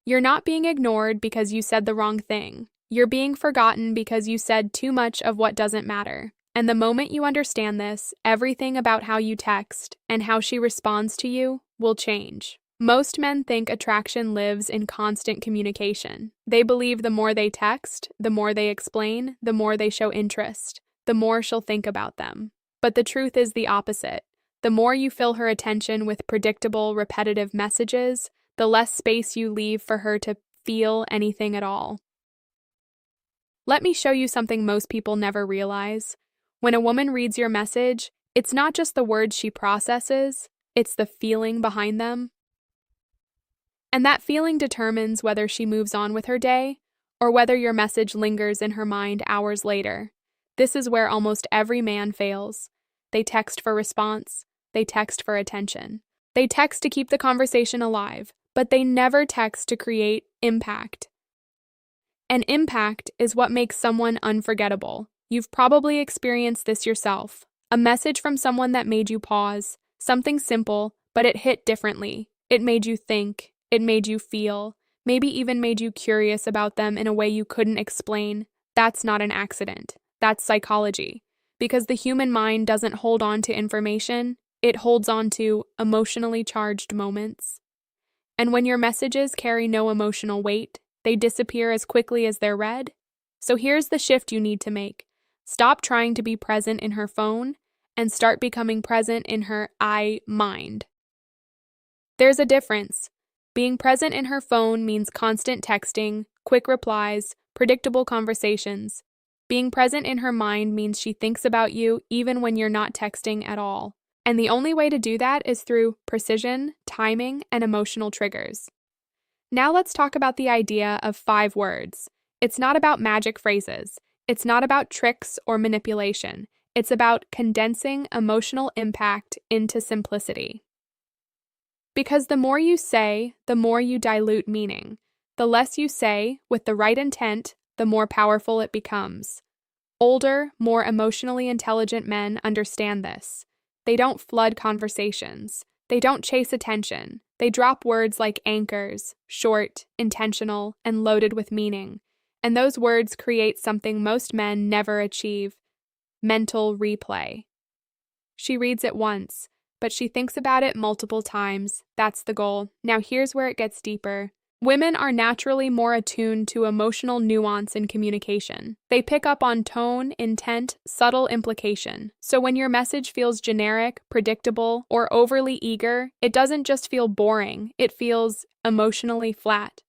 You're not being ignored because you said the wrong thing. You're being forgotten because you said too much of what doesn't matter. And the moment you understand this, everything about how you text and how she responds to you will change. Most men think attraction lives in constant communication. They believe the more they text, the more they explain, the more they show interest, the more she'll think about them. But the truth is the opposite. The more you fill her attention with predictable, repetitive messages, the less space you leave for her to feel anything at all. Let me show you something most people never realize. When a woman reads your message, it's not just the words she processes, it's the feeling behind them. And that feeling determines whether she moves on with her day or whether your message lingers in her mind hours later. This is where almost every man fails. They text for response. They text for attention. They text to keep the conversation alive, but they never text to create impact. And impact is what makes someone unforgettable. You've probably experienced this yourself. A message from someone that made you pause. Something simple, but it hit differently. It made you think. It made you feel. Maybe even made you curious about them in a way you couldn't explain. That's not an accident. That's psychology. Because the human mind doesn't hold on to information, it holds on to emotionally charged moments. And when your messages carry no emotional weight, they disappear as quickly as they're read. So here's the shift you need to make. Stop trying to be present in her phone and start becoming present in her mind. There's a difference. Being present in her phone means constant texting, quick replies, predictable conversations. Being present in her mind means she thinks about you even when you're not texting at all. And the only way to do that is through precision, timing, and emotional triggers. Now let's talk about the idea of 5 words. It's not about magic phrases. It's not about tricks or manipulation. It's about condensing emotional impact into simplicity. Because the more you say, the more you dilute meaning. The less you say, with the right intent, the more powerful it becomes. Older, more emotionally intelligent men understand this. They don't flood conversations. They don't chase attention. They drop words like anchors, short, intentional, and loaded with meaning. And those words create something most men never achieve: mental replay. She reads it once, but she thinks about it multiple times. That's the goal. Now here's where it gets deeper. Women are naturally more attuned to emotional nuance in communication. They pick up on tone, intent, subtle implication. So when your message feels generic, predictable, or overly eager, it doesn't just feel boring, it feels emotionally flat.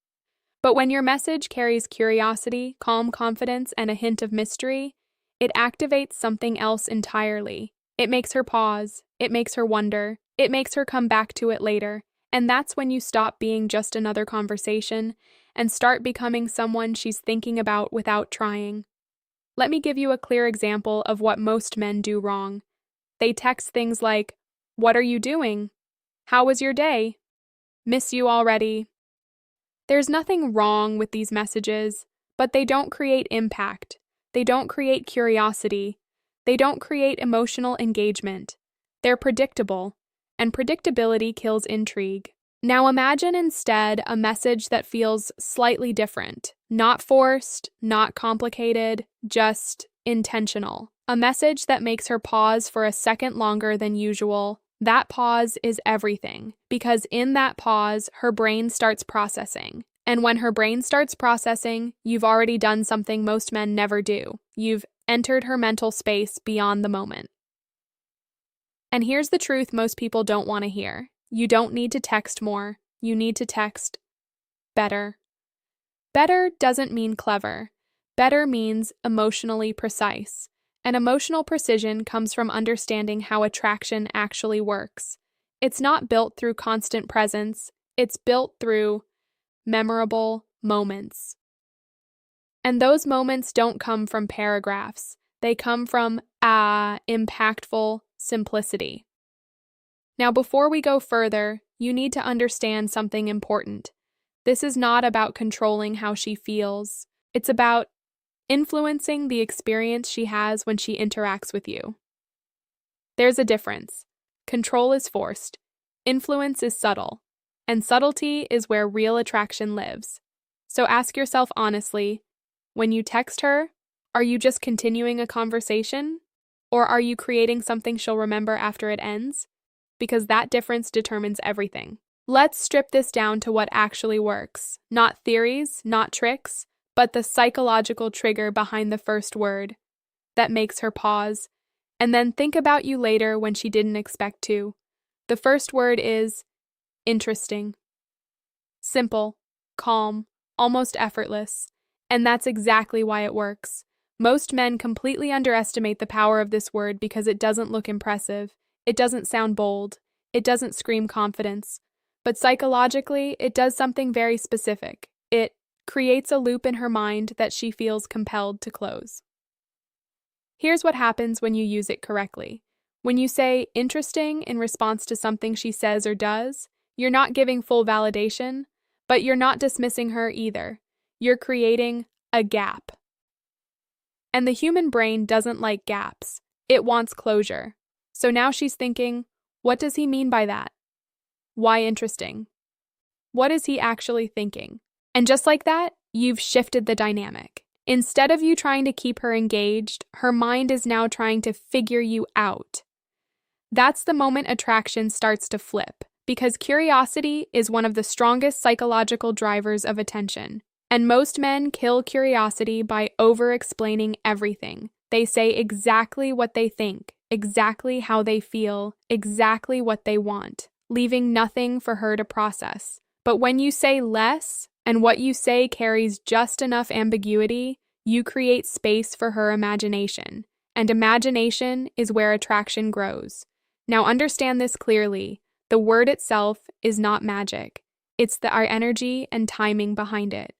But when your message carries curiosity, calm confidence, and a hint of mystery, it activates something else entirely. It makes her pause, it makes her wonder, it makes her come back to it later. And that's when you stop being just another conversation and start becoming someone she's thinking about without trying. Let me give you a clear example of what most men do wrong. They text things like, "What are you doing? How was your day? Miss you already." There's nothing wrong with these messages, but they don't create impact. They don't create curiosity. They don't create emotional engagement. They're predictable. And predictability kills intrigue. Now imagine instead a message that feels slightly different, not forced, not complicated, just intentional. A message that makes her pause for a second longer than usual. That pause is everything, because in that pause, her brain starts processing. And when her brain starts processing, you've already done something most men never do. You've entered her mental space beyond the moment. And here's the truth most people don't want to hear. You don't need to text more. You need to text better. Better doesn't mean clever. Better means emotionally precise. And emotional precision comes from understanding how attraction actually works. It's not built through constant presence. It's built through memorable moments. And those moments don't come from paragraphs. They come from impactful simplicity. Now, before we go further, you need to understand something important. This is not about controlling how she feels. It's about influencing the experience she has when she interacts with you. There's a difference. Control is forced. Influence is subtle. and subtlety is where real attraction lives. So ask yourself honestly, when you text her, are you just continuing a conversation? Or are you creating something she'll remember after it ends? Because that difference determines everything. Let's strip this down to what actually works. Not theories, not tricks, but the psychological trigger behind the first word that makes her pause, and then think about you later when she didn't expect to. The first word is interesting. Simple, calm, almost effortless. And that's exactly why it works. Most men completely underestimate the power of this word because it doesn't look impressive. It doesn't sound bold. It doesn't scream confidence. But psychologically, it does something very specific. It creates a loop in her mind that she feels compelled to close. Here's what happens when you use it correctly. When you say interesting in response to something she says or does, you're not giving full validation, but you're not dismissing her either. You're creating a gap. And the human brain doesn't like gaps. It wants closure. So now she's thinking, what does he mean by that? Why interesting? What is he actually thinking? And just like that, you've shifted the dynamic. Instead of you trying to keep her engaged, her mind is now trying to figure you out. That's the moment attraction starts to flip, because curiosity is one of the strongest psychological drivers of attention. And most men kill curiosity by over-explaining everything. They say exactly what they think, exactly how they feel, exactly what they want, leaving nothing for her to process. But when you say less, and what you say carries just enough ambiguity, you create space for her imagination. And imagination is where attraction grows. Now understand this clearly. The word itself is not magic. It's our energy and timing behind it.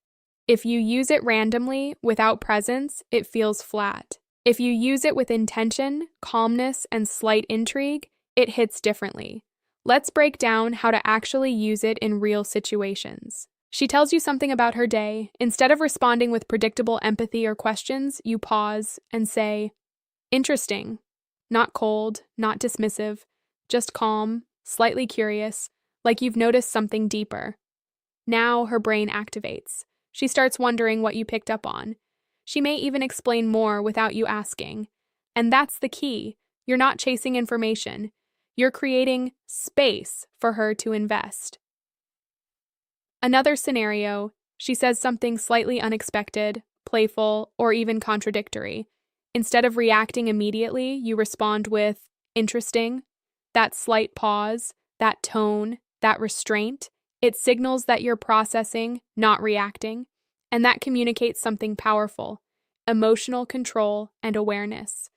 If you use it randomly, without presence, it feels flat. If you use it with intention, calmness, and slight intrigue, it hits differently. Let's break down how to actually use it in real situations. She tells you something about her day. Instead of responding with predictable empathy or questions, you pause and say, interesting. Not cold, not dismissive, just calm, slightly curious, like you've noticed something deeper. Now her brain activates. She starts wondering what you picked up on. She may even explain more without you asking. And that's the key. You're not chasing information. You're creating space for her to invest. Another scenario, she says something slightly unexpected, playful, or even contradictory. Instead of reacting immediately, you respond with, interesting. That slight pause, that tone, that restraint, it signals that you're processing, not reacting, and that communicates something powerful, emotional control and awareness.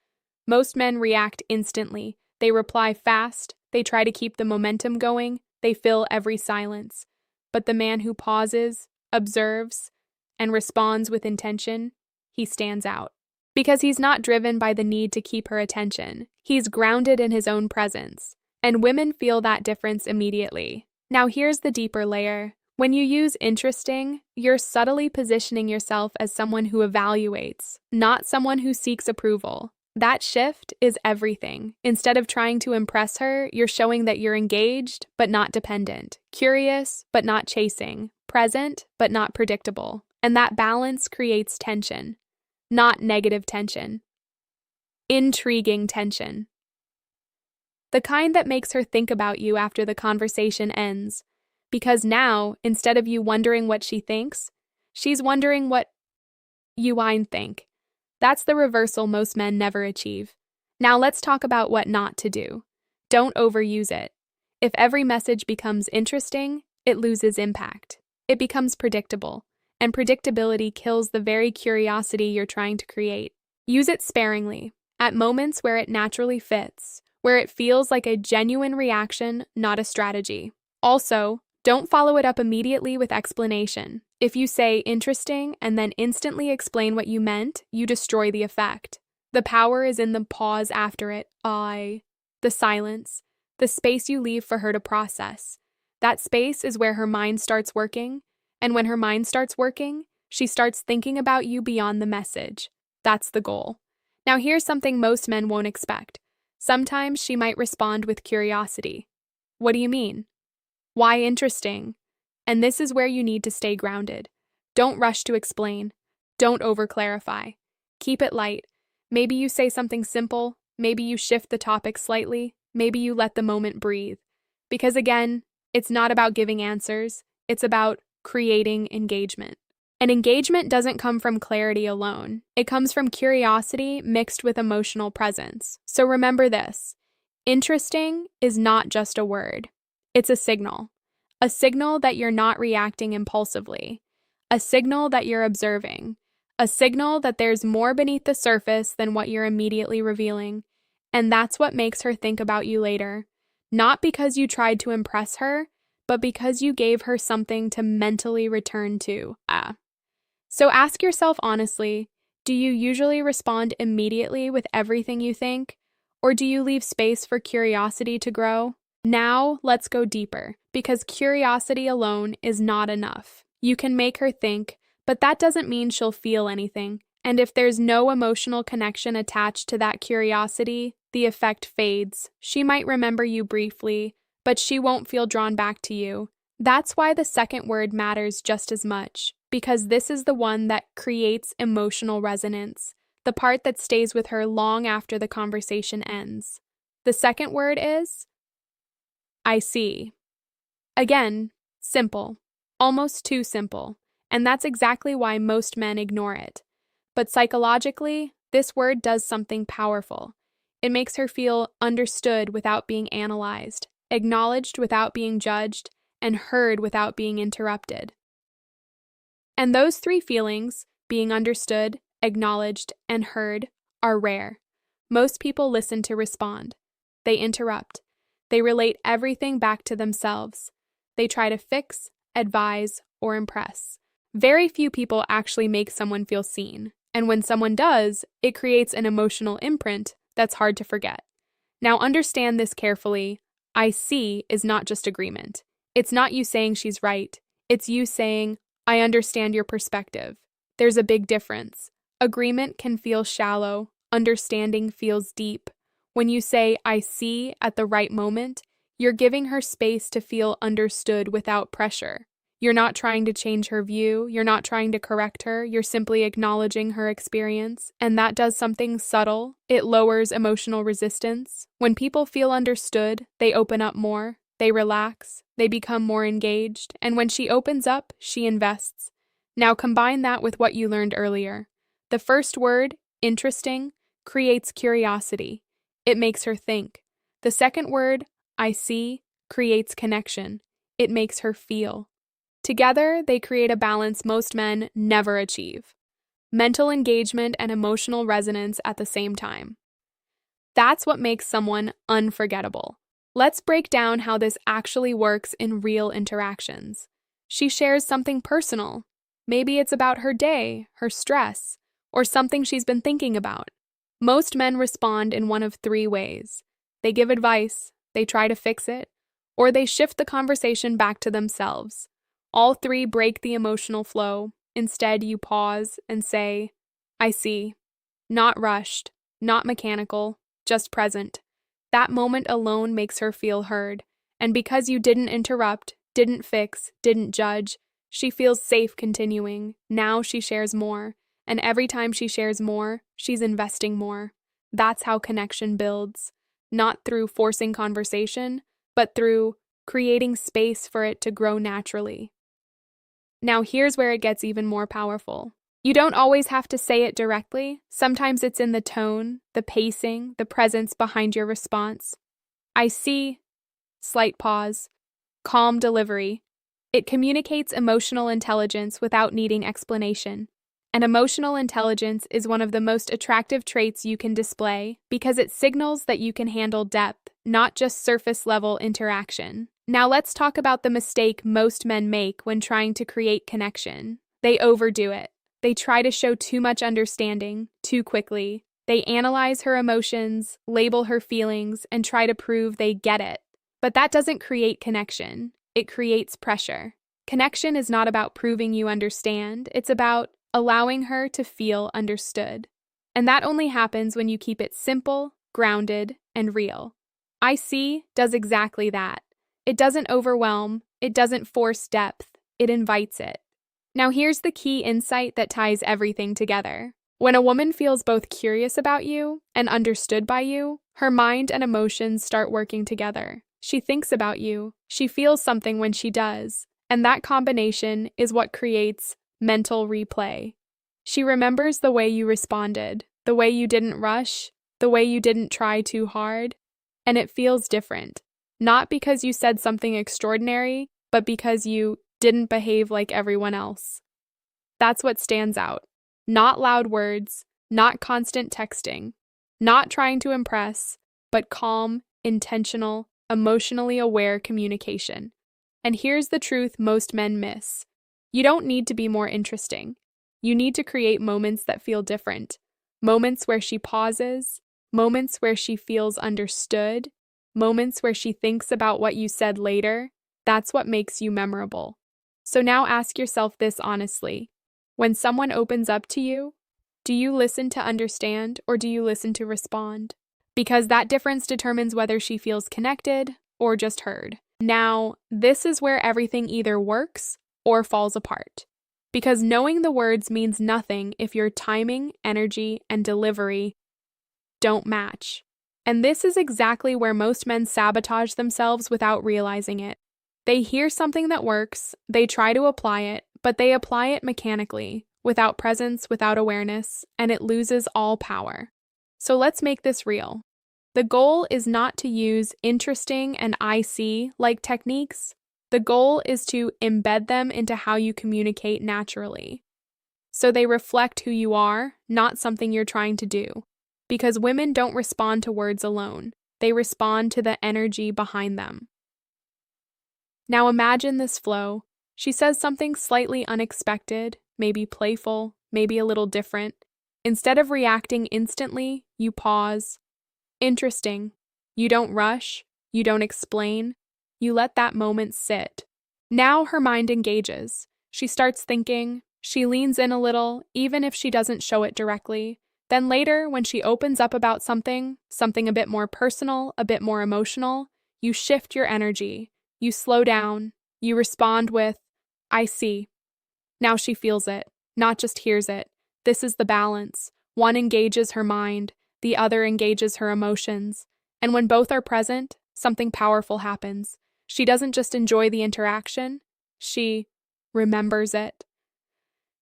Most men react instantly. They reply fast, they try to keep the momentum going, they fill every silence. But the man who pauses, observes, and responds with intention, he stands out. Because he's not driven by the need to keep her attention. He's grounded in his own presence. And women feel that difference immediately. Now here's the deeper layer. When you use interesting, you're subtly positioning yourself as someone who evaluates, not someone who seeks approval. That shift is everything. Instead of trying to impress her, you're showing that you're engaged, but not dependent, curious, but not chasing, present, but not predictable. And that balance creates tension, not negative tension. Intriguing tension. The kind that makes her think about you after the conversation ends. Because now, instead of you wondering what she thinks, she's wondering what you think. That's the reversal most men never achieve. Now let's talk about what not to do. Don't overuse it. If every message becomes interesting, it loses impact. It becomes predictable, and predictability kills the very curiosity you're trying to create. Use it sparingly, at moments where it naturally fits, where it feels like a genuine reaction, not a strategy. Also, don't follow it up immediately with explanation. If you say interesting and then instantly explain what you meant, you destroy the effect. The power is in the pause after it, the silence, the space you leave for her to process. That space is where her mind starts working, and when her mind starts working, she starts thinking about you beyond the message. That's the goal. Now here's something most men won't expect. Sometimes she might respond with curiosity. What do you mean? Why interesting? And this is where you need to stay grounded. Don't rush to explain. Don't overclarify. Keep it light. Maybe you say something simple. Maybe you shift the topic slightly. Maybe you let the moment breathe. Because again, it's not about giving answers. It's about creating engagement. And engagement doesn't come from clarity alone. It comes from curiosity mixed with emotional presence. So remember this. Interesting is not just a word. It's a signal. A signal that you're not reacting impulsively. A signal that you're observing. A signal that there's more beneath the surface than what you're immediately revealing. And that's what makes her think about you later. Not because you tried to impress her, but because you gave her something to mentally return to. So ask yourself honestly, do you usually respond immediately with everything you think? Or do you leave space for curiosity to grow? Now, let's go deeper, because curiosity alone is not enough. You can make her think, but that doesn't mean she'll feel anything. And if there's no emotional connection attached to that curiosity, the effect fades. She might remember you briefly, but she won't feel drawn back to you. That's why the second word matters just as much, because this is the one that creates emotional resonance, the part that stays with her long after the conversation ends. The second word is I see. Again, simple, almost too simple, and that's exactly why most men ignore it. But psychologically, this word does something powerful. It makes her feel understood without being analyzed, acknowledged without being judged, and heard without being interrupted. And those three feelings, being understood, acknowledged, and heard, are rare. Most people listen to respond. They interrupt. They relate everything back to themselves. They try to fix, advise, or impress. Very few people actually make someone feel seen, and when someone does, it creates an emotional imprint that's hard to forget. Now understand this carefully. I see is not just agreement. It's not you saying she's right. It's you saying, I understand your perspective. There's a big difference. Agreement can feel shallow. Understanding feels deep. When you say, I see at the right moment, you're giving her space to feel understood without pressure. You're not trying to change her view. You're not trying to correct her. You're simply acknowledging her experience. And that does something subtle. It lowers emotional resistance. When people feel understood, they open up more. They relax. They become more engaged. And when she opens up, she invests. Now combine that with what you learned earlier. The first word, interesting, creates curiosity. It makes her think. The second word, I see, creates connection. It makes her feel. Together, they create a balance most men never achieve. Mental engagement and emotional resonance at the same time. That's what makes someone unforgettable. Let's break down how this actually works in real interactions. She shares something personal. Maybe it's about her day, her stress, or something she's been thinking about. Most men respond in one of three ways. They give advice, they try to fix it, or they shift the conversation back to themselves. All three break the emotional flow. Instead, you pause and say, I see. Not rushed, not mechanical, just present. That moment alone makes her feel heard. And because you didn't interrupt, didn't fix, didn't judge, she feels safe continuing. Now she shares more. And every time she shares more, she's investing more. That's how connection builds. Not through forcing conversation, but through creating space for it to grow naturally. Now here's where it gets even more powerful. You don't always have to say it directly. Sometimes it's in the tone, the pacing, the presence behind your response. I see, slight pause, calm delivery. It communicates emotional intelligence without needing explanation. And emotional intelligence is one of the most attractive traits you can display because it signals that you can handle depth, not just surface-level interaction. Now let's talk about the mistake most men make when trying to create connection. They overdo it. They try to show too much understanding, too quickly. They analyze her emotions, label her feelings, and try to prove they get it. But that doesn't create connection. It creates pressure. Connection is not about proving you understand. It's about allowing her to feel understood. And that only happens when you keep it simple, grounded, and real. I see does exactly that. It doesn't overwhelm, it doesn't force depth, it invites it. Now here's the key insight that ties everything together. When a woman feels both curious about you and understood by you, her mind and emotions start working together. She thinks about you, she feels something when she does, and that combination is what creates mental replay. She remembers the way you responded, the way you didn't rush, the way you didn't try too hard, and it feels different. Not because you said something extraordinary, but because you didn't behave like everyone else. That's what stands out. Not loud words, not constant texting, not trying to impress, but calm, intentional, emotionally aware communication. And here's the truth most men miss. You don't need to be more interesting. You need to create moments that feel different. Moments where she pauses, moments where she feels understood, moments where she thinks about what you said later. That's what makes you memorable. So now ask yourself this honestly. When someone opens up to you, do you listen to understand or do you listen to respond? Because that difference determines whether she feels connected or just heard. Now, this is where everything either works or falls apart. Because knowing the words means nothing if your timing, energy, and delivery don't match. And this is exactly where most men sabotage themselves without realizing it. They hear something that works, they try to apply it, but they apply it mechanically, without presence, without awareness, and it loses all power. So let's make this real. The goal is not to use interesting and I see-like techniques. The goal is to embed them into how you communicate naturally. So they reflect who you are, not something you're trying to do. Because women don't respond to words alone. They respond to the energy behind them. Now imagine this flow. She says something slightly unexpected, maybe playful, maybe a little different. Instead of reacting instantly, you pause. Interesting. You don't rush. You don't explain. You let that moment sit. Now her mind engages. She starts thinking. She leans in a little, even if she doesn't show it directly. Then later, when she opens up about something a bit more personal, a bit more emotional, you shift your energy. You slow down. You respond with, I see. Now she feels it, not just hears it. This is the balance. One engages her mind, the other engages her emotions. And when both are present, something powerful happens. She doesn't just enjoy the interaction, she remembers it.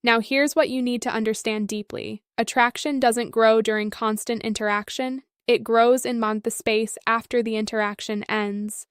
Now here's what you need to understand deeply. Attraction doesn't grow during constant interaction. It grows in the space after the interaction ends.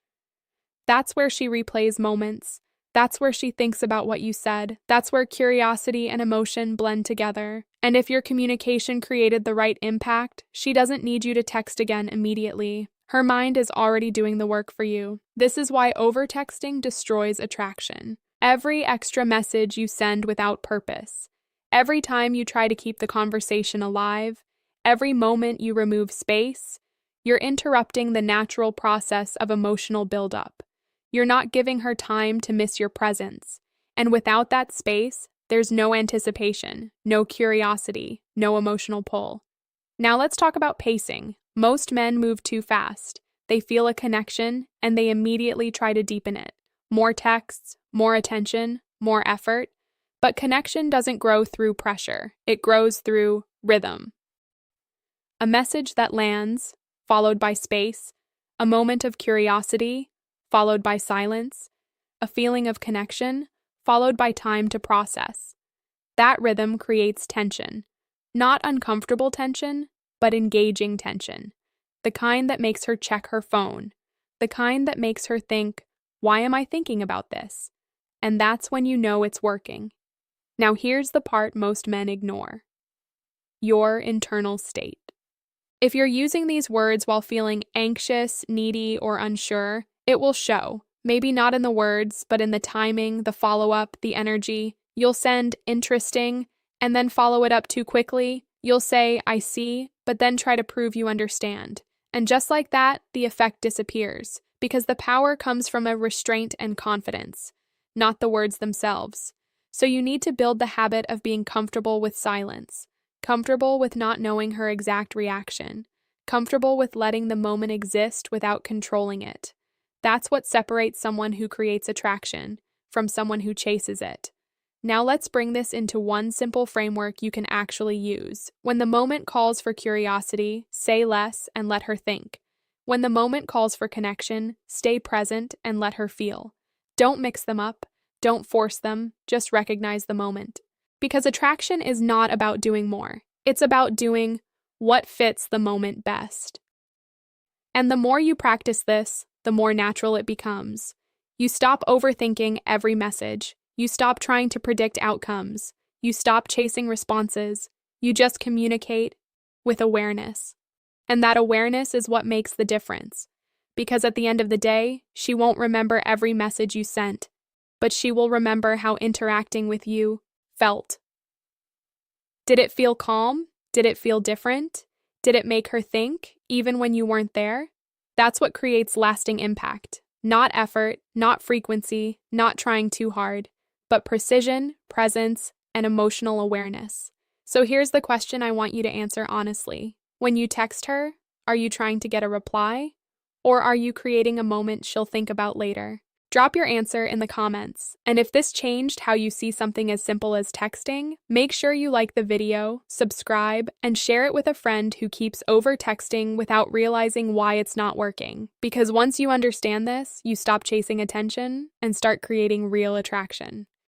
That's where she replays moments. That's where she thinks about what you said. That's where curiosity and emotion blend together. And if your communication created the right impact, she doesn't need you to text again immediately. Her mind is already doing the work for you. This is why over-texting destroys attraction. Every extra message you send without purpose, every time you try to keep the conversation alive, every moment you remove space, you're interrupting the natural process of emotional buildup. You're not giving her time to miss your presence. And without that space, there's no anticipation, no curiosity, no emotional pull. Now let's talk about pacing. Most men move too fast. They feel a connection, and they immediately try to deepen it. More texts, more attention, more effort. But connection doesn't grow through pressure. It grows through rhythm. A message that lands, followed by space, a moment of curiosity, followed by silence, a feeling of connection, followed by time to process. That rhythm creates tension. Not uncomfortable tension, but engaging tension. The kind that makes her check her phone. The kind that makes her think, why am I thinking about this? And that's when you know it's working. Now here's the part most men ignore. Your internal state. If you're using these words while feeling anxious, needy, or unsure, it will show. Maybe not in the words, but in the timing, the follow-up, the energy. You'll send interesting, and then follow it up too quickly. You'll say, I see, but then try to prove you understand. And just like that, the effect disappears, because the power comes from a restraint and confidence, not the words themselves. So you need to build the habit of being comfortable with silence, comfortable with not knowing her exact reaction, comfortable with letting the moment exist without controlling it. That's what separates someone who creates attraction from someone who chases it. Now let's bring this into one simple framework you can actually use. When the moment calls for curiosity, say less and let her think. When the moment calls for connection, stay present and let her feel. Don't mix them up, don't force them, just recognize the moment. Because attraction is not about doing more, it's about doing what fits the moment best. And the more you practice this, the more natural it becomes. You stop overthinking every message. You stop trying to predict outcomes. You stop chasing responses. You just communicate with awareness. And that awareness is what makes the difference. Because at the end of the day, she won't remember every message you sent, but she will remember how interacting with you felt. Did it feel calm? Did it feel different? Did it make her think, even when you weren't there? That's what creates lasting impact. Not effort, not frequency, not trying too hard, but precision, presence, and emotional awareness. So here's the question I want you to answer honestly. When you text her, are you trying to get a reply? Or are you creating a moment she'll think about later? Drop your answer in the comments. And if this changed how you see something as simple as texting, make sure you like the video, subscribe, and share it with a friend who keeps over-texting without realizing why it's not working. Because once you understand this, you stop chasing attention and start creating real attraction.